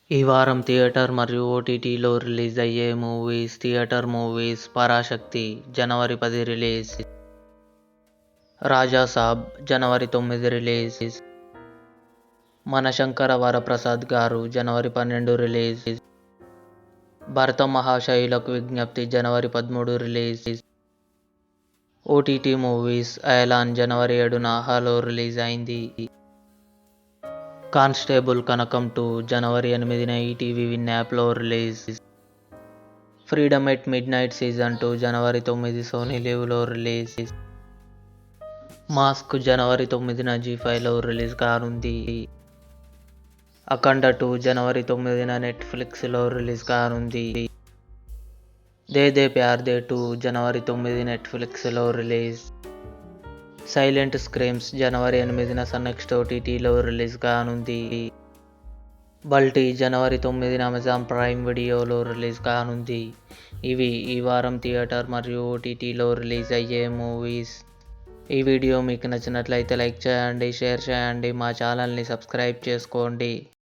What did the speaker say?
ఈ వారం థియేటర్ మరియు ఓటీటీలో రిలీజ్ అయ్యే మూవీస్. థియేటర్ మూవీస్: పరాశక్తి జనవరి 10 రిలీజ్. రాజాసాబ్ జనవరి 9 రిలీజ్. మనశంకర వరప్రసాద్ గారు జనవరి 12 రిలీజ్. భరత మహాశయులకు విజ్ఞప్తి జనవరి 13 రిలీజ్. ఓటీటీ మూవీస్: అయలాన్ జనవరి 7న హలో రిలీజ్ అయింది. కానిస్టేబుల్ కనకం 2 జనవరి 8న ఈటీవీ విన్ యాప్లో release. Freedom at midnight season 2 జనవరి 9 సోనీ లివ్లో రిలీజ్. మాస్క్ జనవరి 9న జీ5లో రిలీజ్ కానుంది. అఖండ 2 జనవరి 9న నెట్ఫ్లిక్స్లో రిలీజ్ కానుంది. దే దే ప్యార్ దే 2 జనవరి 9 నెట్ఫ్లిక్స్లో రిలీజ్. సైలెంట్ స్క్రీమ్స్ జనవరి 8న సన్నెక్స్ట్ ఓటీటీలో రిలీజ్ కానుంది. బల్టీ జనవరి 9న అమెజాన్ ప్రైమ్ వీడియోలో రిలీజ్ కానుంది. ఇవి ఈ వారం థియేటర్ మరియు ఓటీటీలో రిలీజ్ అయ్యే మూవీస్. ఈ వీడియో మీకు నచ్చినట్లయితే లైక్ చేయండి, షేర్ చేయండి, మా ఛానల్ని సబ్స్క్రైబ్ చేసుకోండి.